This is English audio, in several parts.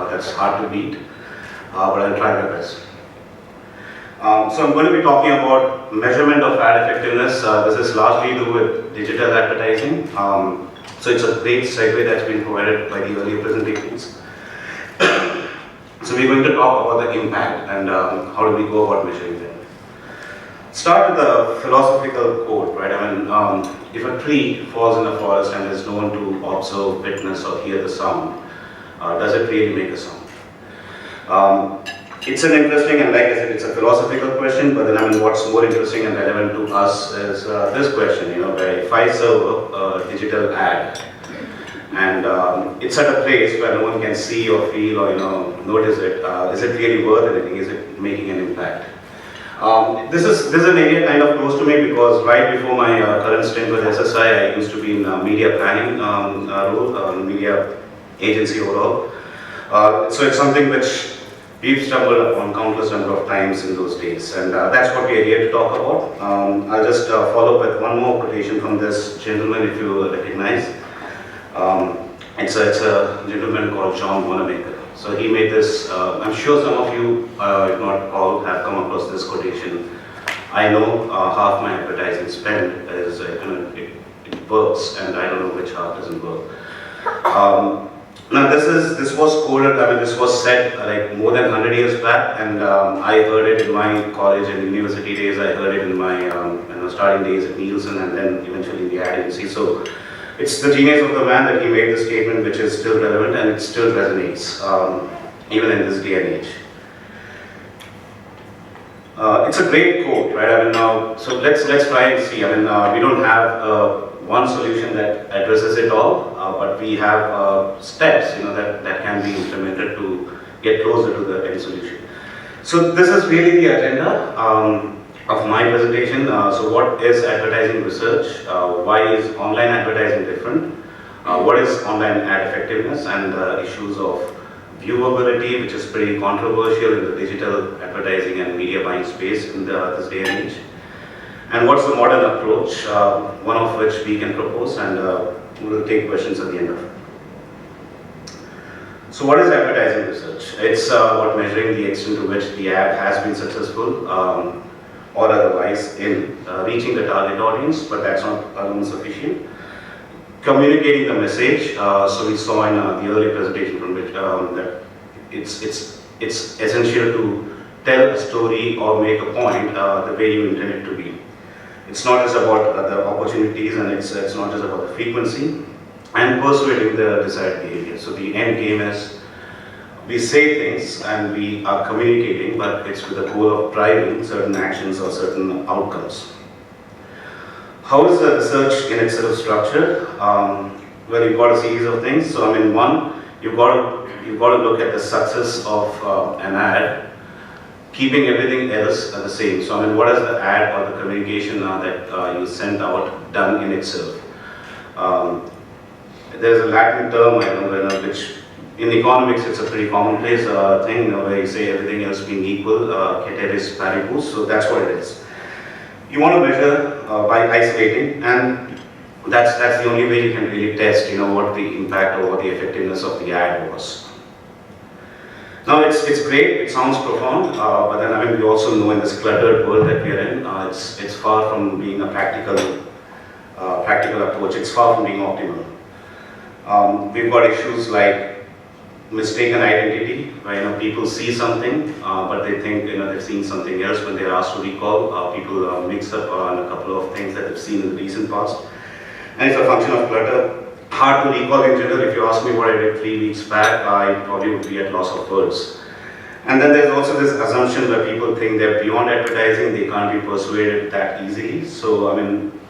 that's hard to beat, but I'll try my best. So I'm going to be talking about measurement of ad effectiveness. This is largely to do with digital advertising. So it's a great segue that's been provided by the earlier presentations. So we're going to talk about the impact and how do we go about measuring them. Start with the philosophical quote, right? I mean, if a tree falls in a forest and there's no one to observe, witness, or hear the sound, does it really make a sound? It's an interesting, and like I said, it's a philosophical question, but then I mean, what's more interesting and relevant to us is this question, where if I serve a digital ad, and it's at a place where no one can see or feel or notice it, is it really worth anything? Is it making an impact? This is an area kind of close to me because right before my current stint with SSI, I used to be in media planning role, media agency overall. So it's something which we've stumbled upon countless number of times in those days, and that's what we're here to talk about. I'll just follow up with one more quotation from this gentleman, if you recognize. It's a gentleman called Wanamaker. So he made this, I'm sure some of you, if not all, have come across this quotation. I know half my advertising spend is, it works, and I don't know which half doesn't work. Now this was quoted, this was said like more than 100 years back, and I heard it in my college and university days. I heard it in my starting days at Nielsen, and then eventually in the ad agency. So it's the genius of the man that he made the statement, which is still relevant and it still resonates, even in this day and age. It's a great quote, right? So let's try and see. We don't have one solution that addresses it all, but we have steps, that can be implemented to get closer to the end solution. So this is really the agenda of my presentation. So what is advertising research? Why is online advertising different? What is online ad effectiveness and issues of viewability, which is pretty controversial in the digital advertising and media buying space in this day and age. And what's the modern approach, one of which we can propose, and we'll take questions at the end of it. So what is advertising research? It's about measuring the extent to which the ad has been successful or otherwise in reaching the target audience, but that's not alone sufficient. Communicating the message, so we saw in the earlier presentation from which that it's essential to tell a story or make a point the way you intend it to be. It's not just about the opportunities, and it's not just about the frequency, and persuading the desired behavior. So the end game is we say things and we are communicating, but it's with the goal of driving certain actions or certain outcomes. How is the research in itself structured? Well, you've got a series of things. So one, you've got to look at the success of an ad, keeping everything else the same. So what is the ad or the communication that you sent out done in itself? There's a Latin term which in economics it's a pretty commonplace thing, where you say everything else being equal, ceteris paribus. So that's what it is. You want to measure by isolating, and that's the only way you can really test, what the impact or what the effectiveness of the ad was. Now it's great, it sounds profound, but then we also know in this cluttered world that we are in, it's far from being a practical approach. It's far from being optimal. We've got issues like mistaken identity, where people see something, but they think they've seen something else when they're asked to recall. People mix up on a couple of things that they've seen in the recent past, and it's a function of clutter. Hard to recall in general. If you ask me what I did 3 weeks back, I probably would be at loss of words. And then there's also this assumption where people think they're beyond advertising, they can't be persuaded that easily. So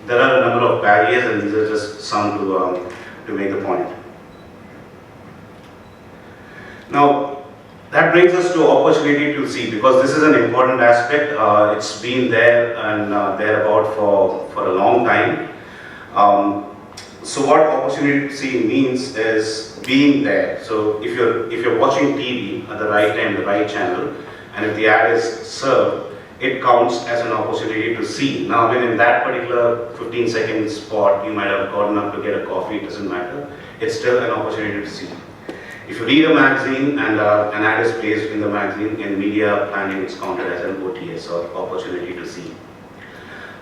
there are a number of barriers, and these are just some to make the point. Now, that brings us to opportunity to see, because this is an important aspect. It's been there and thereabout for a long time. So what opportunity to see means is being there. So if you're watching TV at the right time, the right channel, and if the ad is served, it counts as an opportunity to see. Now, in that particular 15-second spot, you might have gotten up to get a coffee, it doesn't matter. It's still an opportunity to see. If you read a magazine and an ad is placed in the magazine, in media planning, it's counted as an OTS, or opportunity to see.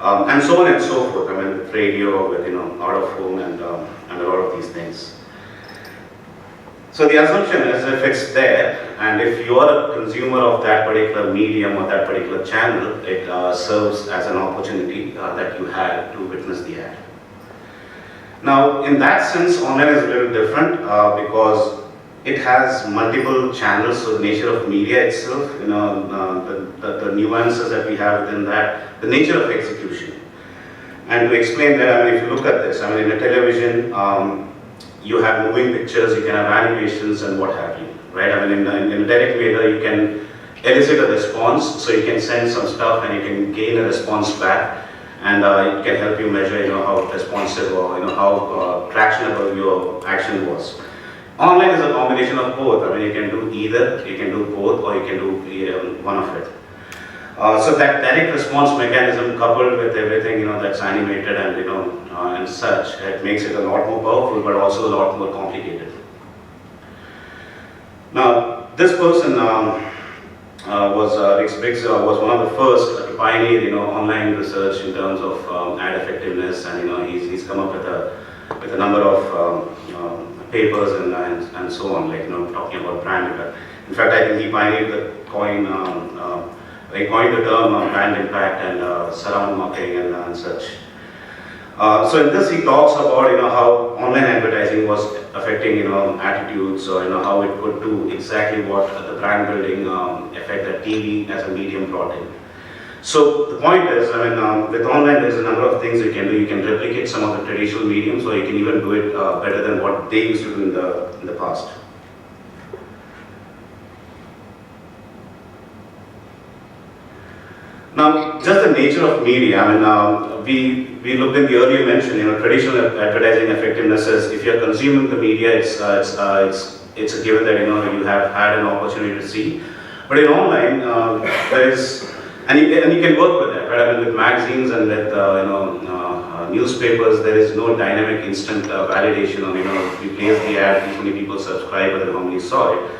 And so on and so forth. I mean, with radio, with out of home, and a lot of these things. So the assumption is, if it's there, and if you are a consumer of that particular medium or that particular channel, it serves as an opportunity that you had to witness the ad. Now, in that sense, online is a little different because it has multiple channels. So the nature of media itself, the nuances that we have within that, the nature of execution. And to explain that, I mean, if you look at this, I mean, in a television, you have moving pictures, you can have animations and what have you, right? I mean, in a direct media, you can elicit a response, so you can send some stuff and you can gain a response back, and it can help you measure, how responsive or how tractionable your action was. Online is a combination of both. I mean, you can do either, you can do both, or you can do one of it. So that direct response mechanism, coupled with everything that's animated and and such, it makes it a lot more powerful, but also a lot more complicated. Now, this person Rick Briggs was one of the first to pioneer online research in terms of ad effectiveness, and he's come up with a number of papers and so on, like talking about brand impact. In fact, I think he pioneered the coined the term brand impact and surround marketing and such. So in this, he talks about how online advertising was affecting attitudes, or how it could do exactly what the brand building effect that TV as a medium brought in. So the point is, I mean, with online, there's a number of things you can do. You can replicate some of the traditional mediums, or you can even do it better than what they used to do in the past. Now, just the nature of media. I mean, we looked in the earlier mention. Traditional advertising effectiveness is, if you're consuming the media, it's a given that you have had an opportunity to see. But in online, there is, and you can work with that, right? I mean, with magazines and with newspapers, there is no dynamic instant validation of you place the ad, how many people subscribe, and how many saw it.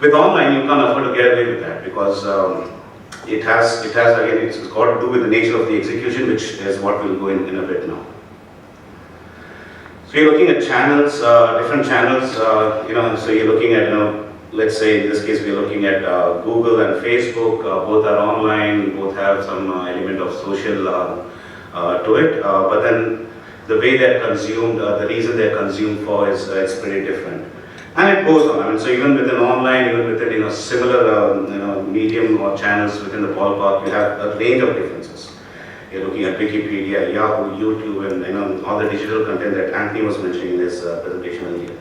With online, you can't afford to get away with that because it has again, it's got to do with the nature of the execution, which is what we'll go in a bit now. So you're looking at channels, different channels. So you're looking at let's say in this case we're looking at Google and Facebook. Both are online. Both have some element of social to it. But then the way they're consumed, the reason they're consumed for is pretty different. And it goes on. I mean, so even within online, even within similar medium or channels within the ballpark, you have a range of differences. You're looking at Wikipedia, Yahoo, YouTube, and all the digital content that Anthony was mentioning in this presentation earlier.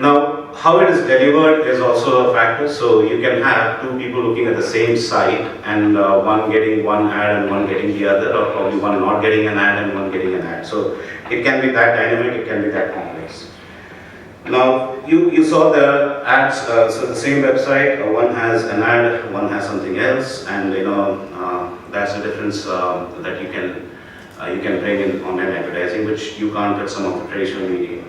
Now, how it is delivered is also a factor. So you can have two people looking at the same site, and one getting one ad and one getting the other, or probably one not getting an ad and one getting an ad. So it can be that dynamic, it can be that complex. Now, you saw the ads, so the same website, one has an ad, one has something else, and that's the difference that you can bring in online advertising, which you can't with some of the traditional media.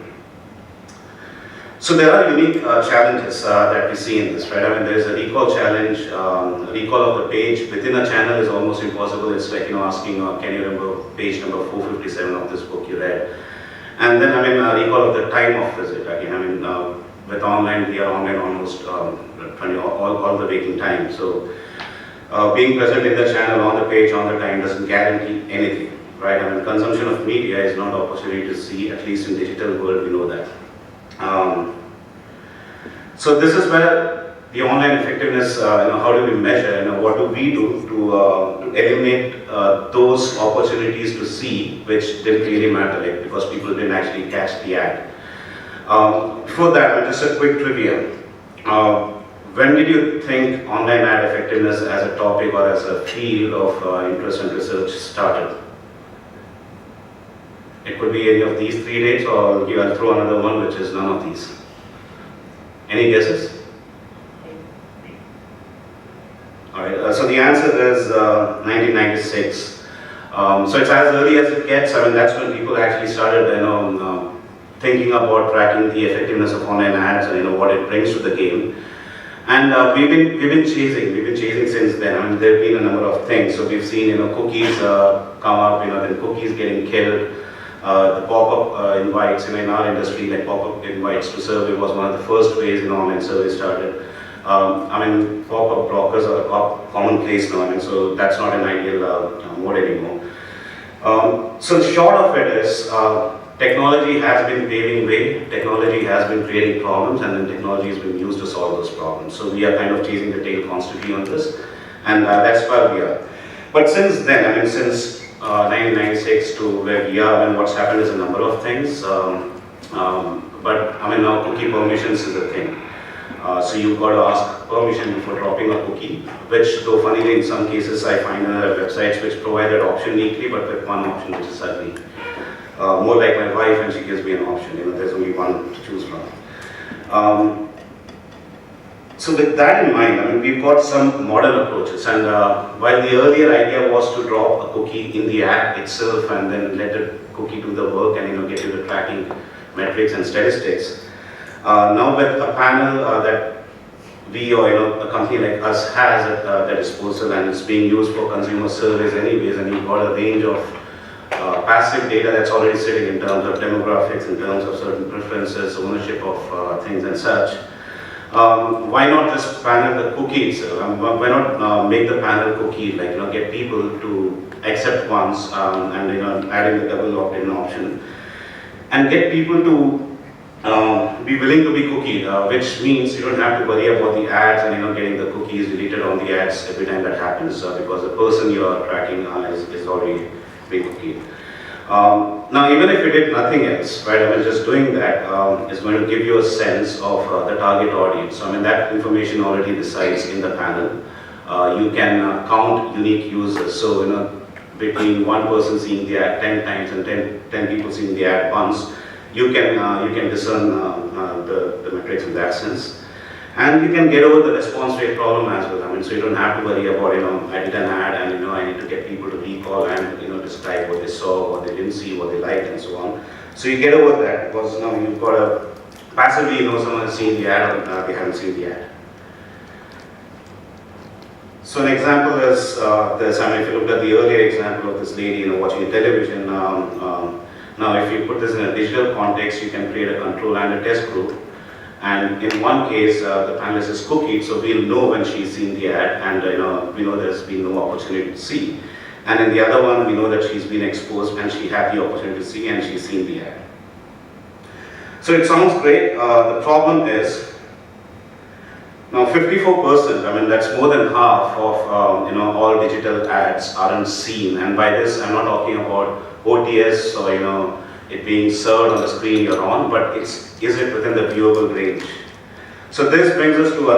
So there are unique challenges that we see in this, right? I mean, there is a recall challenge. Recall of the page within a channel is almost impossible. It's like asking, can you remember page number 457 of this book you read? And then, I mean, recall of the time of visit. Again, I mean, with online, we are online almost all the waking time. So, being present in the channel, on the page, on the time doesn't guarantee anything, right? I mean, consumption of media is not an opportunity to see, at least in digital world, we know that. So this is where the online effectiveness, how do we measure, what do we do to eliminate those opportunities to see which didn't really matter, like, because people didn't actually catch the ad. Before that, just a quick trivia. When did you think online ad effectiveness as a topic or as a field of interest and research started? It could be any of these 3 dates, or I'll throw another one, which is none of these. Any guesses? Alright, so the answer is 1996. So it's as early as it gets. I mean, that's when people actually started, thinking about tracking the effectiveness of online ads and what it brings to the game. And we've been chasing since then. I mean, there have been a number of things. So we've seen cookies come up, then cookies getting killed. The pop-up invites, in our industry, like pop-up invites to survey was one of the first ways online survey started. I mean, pop-up blockers are a commonplace now. I mean, so that's not an ideal mode anymore. So the short of it is, technology has been paving way, technology has been creating problems, and then technology has been used to solve those problems. So we are kind of chasing the tail constantly on this, and that's where we are. But since then, I mean, since 1996 to where we are, and what's happened is a number of things. But I mean, now cookie permissions is a thing. So you've got to ask permission before dropping a cookie, which, though funnily in some cases I find there are websites which provide that option neatly, but with one option which is ugly. More like my wife, and she gives me an option. There's only one to choose from. So with that in mind, I mean, we've got some modern approaches, and while the earlier idea was to drop a cookie in the ad itself and then let the cookie do the work and get you the tracking metrics and statistics, now with a panel that we or a company like us has at their disposal, and it's being used for consumer surveys anyways, and you've got a range of passive data that's already sitting in terms of demographics, in terms of certain preferences, ownership of things and such. Why not just panel the cookie itself? Why not make the panel cookie, like get people to accept once and adding the double opt-in option, and get people to be willing to be cookied, which means you don't have to worry about the ads and getting the cookies deleted on the ads every time that happens, because the person you are tracking is already being cookied. Now, even if you did nothing else, right, I mean, just doing that is going to give you a sense of the target audience. So, I mean, that information already resides in the panel. You can count unique users. So, between one person seeing the ad 10 times and 10 people seeing the ad once, you can discern the metrics in that sense. And you can get over the response rate problem as well. I mean, so you don't have to worry about, I did an ad and, I need to get people to recall and, describe what they saw, what they didn't see, what they liked, and so on. So you get over that because now you've got to passively, someone has seen the ad or they haven't seen the ad. So an example is this. I mean, if you looked at the earlier example of this lady, watching television, now if you put this in a digital context, you can create a control and a test group. And in one case, the panelist is cookied, so we'll know when she's seen the ad, and we know there's been no opportunity to see. And in the other one, we know that she's been exposed and she had the opportunity to see and she's seen the ad. So it sounds great. The problem is, now 54%, I mean that's more than half of all digital ads aren't seen. And by this, I'm not talking about OTS or it being served on the screen you're on, but is it within the viewable range? So this brings us to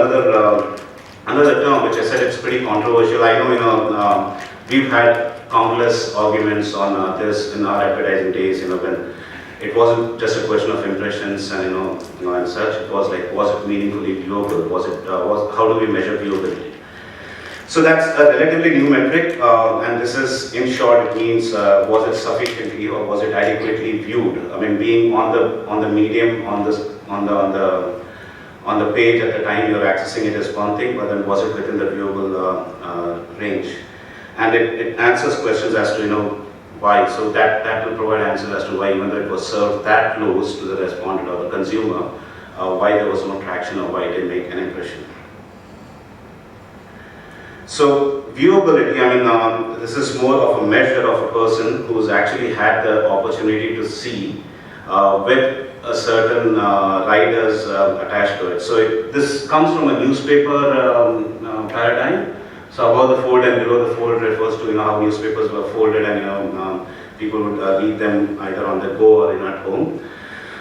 another term which I said it's pretty controversial. I know we've had countless arguments on this in our advertising days. When it wasn't just a question of impressions and and such. It was like, was it meaningfully viewable? How do we measure viewability? So that's a relatively new metric, and this is, in short, it means was it sufficiently or was it adequately viewed? I mean, being on the medium, on the page at the time you're accessing it is one thing, but then was it within the viewable range? And it answers questions as to why. So that will provide answers as to why, even though it was served that close to the respondent or the consumer, why there was no traction or why it didn't make an impression. So viewability, I mean, this is more of a measure of a person who's actually had the opportunity to see with a certain riders attached to it. So this comes from a newspaper paradigm. So above the fold and below the fold refers to how newspapers were folded and people would read them either on the go or at home.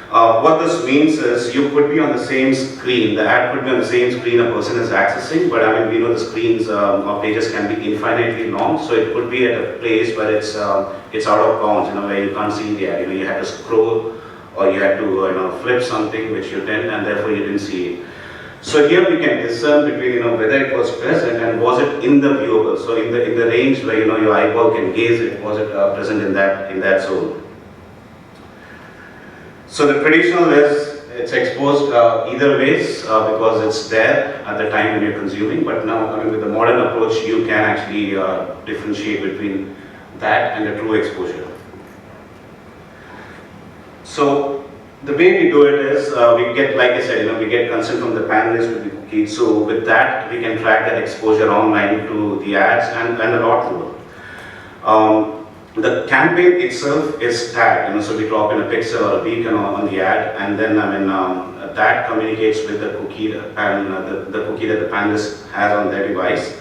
What this means is you could be on the same screen, the ad could be on the same screen a person is accessing, but I mean, we know the screens or pages can be infinitely long, so it could be at a place where it's out of bounds, where you can't see the ad, you had to scroll or you had to flip something which you didn't, and therefore you didn't see it. So here we can discern between whether it was present and was it in the viewable, so in the range where your eyeball can gaze it, was it present in that zone. So the traditional is it's exposed either ways because it's there at the time when you're consuming. But now, I mean, with the modern approach, you can actually differentiate between that and the true exposure. So the way we do it is we get, like I said, we get consent from the panelists with the cookie. So with that, we can track that exposure online to the ads and a lot more. The campaign itself is tagged, so we drop in a pixel or a beacon on the ad, and then that communicates with the cookie and the cookie that the panelist has on their device,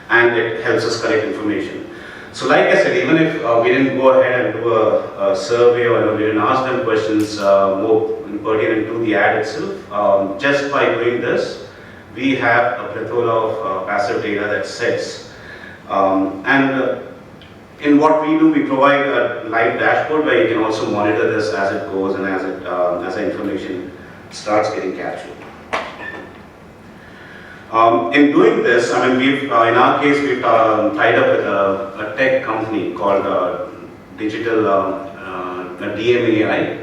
and it helps us collect information. So like I said, even if we didn't go ahead and do a survey or we didn't ask them questions more pertinent to the ad itself, just by doing this, we have a plethora of passive data that sits. In what we do, we provide a live dashboard where you can also monitor this as it goes and as the information starts getting captured. In doing this, in our case, we've tied up with a tech company called DMAI.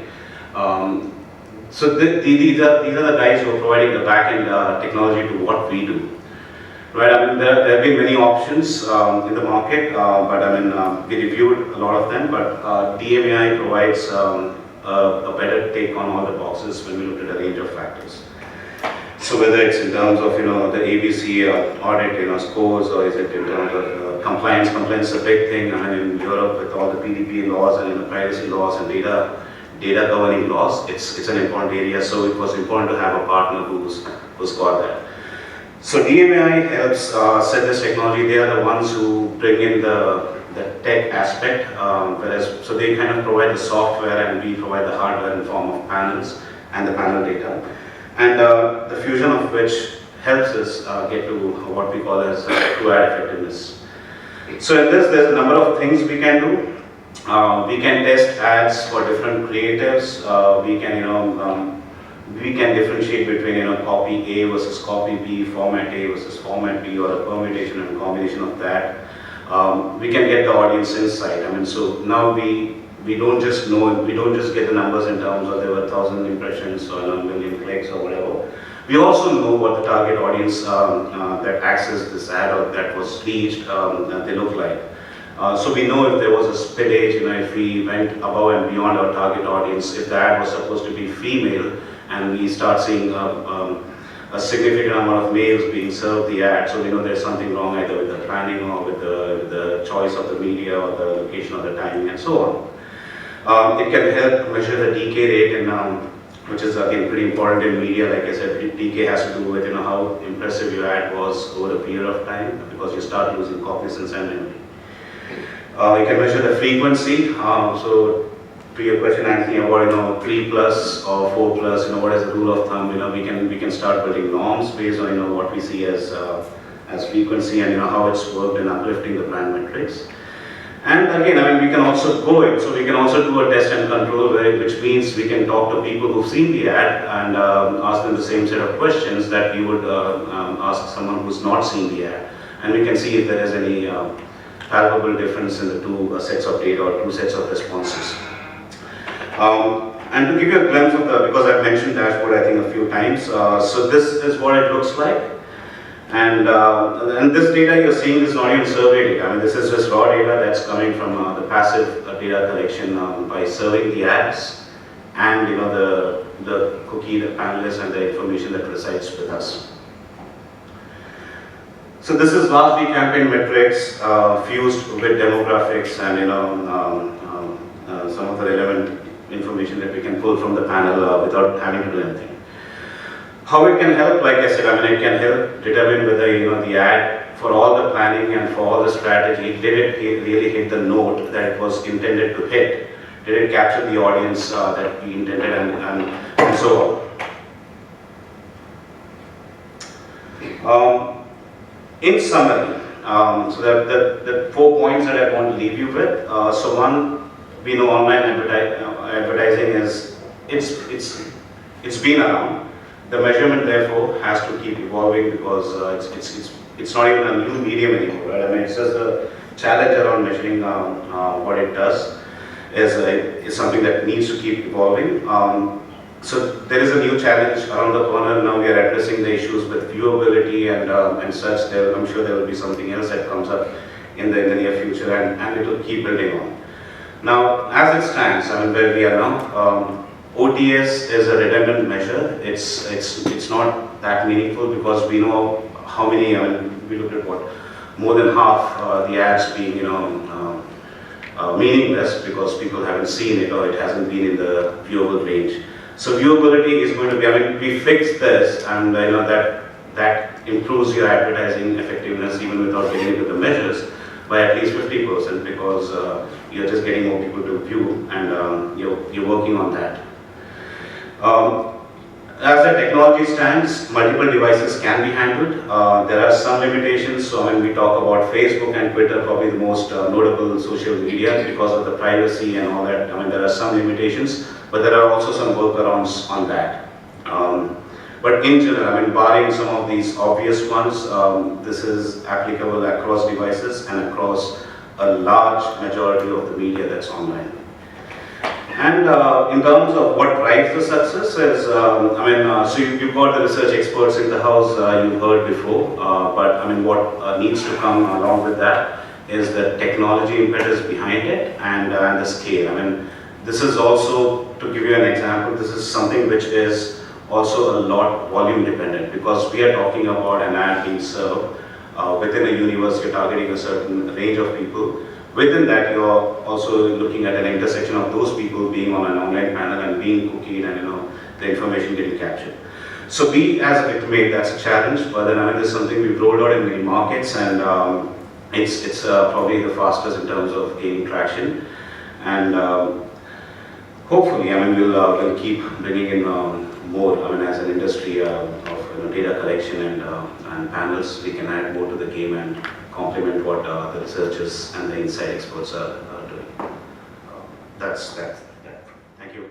So these are the guys who are providing the back-end technology to what we do. Right, there have been many options in the market, but we reviewed a lot of them, but DMAI provides a better take on all the boxes when we looked at a range of factors. So whether it's in terms of the ABC audit scores, or is it in terms of compliance is a big thing. In Europe with all the PDP laws and privacy laws and data governing laws, it's an important area. So it was important to have a partner who's got that. So DMAI helps set this technology. They are the ones who bring in the tech aspect, so they kind of provide the software and we provide the hardware in form of panels and the panel data. And the fusion of which helps us get to what we call as true ad effectiveness. So in this, there's a number of things we can do. We can test ads for different creatives. We can differentiate between copy A versus copy B, format A versus format B, or a permutation and combination of that. We can get the audience insight. So now we don't just get the numbers in terms of there were 1,000 impressions or a million clicks or whatever. We also know what the target audience that accessed this ad or that was reached, they look like. So we know if there was a spillage, if we went above and beyond our target audience, if the ad was supposed to be female, and we start seeing a significant amount of males being served the ad, so we know there's something wrong either with the planning or with the choice of the media or the location or the timing and so on. It can help measure the decay rate, which is again pretty important in media. Like I said, decay has to do with how impressive your ad was over a period of time, because you start losing cognizance and memory. You can measure the frequency. So to your question, Anthony, about 3 plus or 4 plus, what is the rule of thumb? We can start building norms based on what we see as frequency and how it's worked in uplifting the brand metrics. And again, we can also go in, so we can also do a test and control, which means we can talk to people who've seen the ad and ask them the same set of questions that you would ask someone who's not seen the ad, and we can see if there is any palpable difference in the two sets of data or two sets of responses. And to give you a glimpse of because I've mentioned dashboard I think a few times, so this is what it looks like. And this data you're seeing is not even survey data. This is just raw data that's coming from the passive data collection by serving the ads and the cookie, the panelists, and the information that resides with us. So this is largely campaign metrics fused with demographics and some of the relevant information that we can pull from the panel without having to do anything. How it can help, like I said, it can help determine whether the ad, for all the planning and for all the strategy, did it really hit the note that it was intended to hit? Did it capture the audience that we intended, and so on. In summary, so the 4 points that I want to leave you with. So one, we know online advertising is it's been around. The measurement, therefore, has to keep evolving because it's not even a new medium anymore, right? It's just the challenge around measuring what it does is something that needs to keep evolving. So there is a new challenge around the corner. Now we are addressing the issues with viewability and such. I'm sure there will be something else that comes up in the near future, and it will keep building on. Now, as it stands, I mean, where we are now, OTS is a redundant measure. It's not that meaningful because we know how many. I mean, we looked at what more than half the ads being meaningless because people haven't seen it or it hasn't been in the viewable range. So viewability is going to be. I mean, we fixed this, and that improves your advertising effectiveness even without getting into the measures by at least 50% because you're just getting more people to view, and you're working on that. As the technology stands, multiple devices can be handled. There are some limitations. So when we talk about Facebook and Twitter, probably the most notable social media because of the privacy and all that. I mean, there are some limitations, but there are also some workarounds on that. But in general, I mean, barring some of these obvious ones, this is applicable across devices and across a large majority of the media that's online. And in terms of what drives the success is, so you've got the research experts in the house you've heard before, but I mean, what needs to come along with that is the technology impetus behind it and the scale. I mean, this is also, to give you an example, this is something which is also a lot volume dependent because we are talking about an ad being served within a universe, you're targeting a certain range of people. Within that, you're also looking at an intersection of those people being on an online panel and being cookied and the information getting captured. So we as a Bitmate, that's a challenge, but then I mean, this is something we've rolled out in many markets, and it's probably the fastest in terms of gaining traction. And hopefully, I mean, we'll keep bringing in more. I mean, as an industry of data collection and panels, we can add more to the game and complement what the researchers and the inside experts are doing. That's that. Thank you.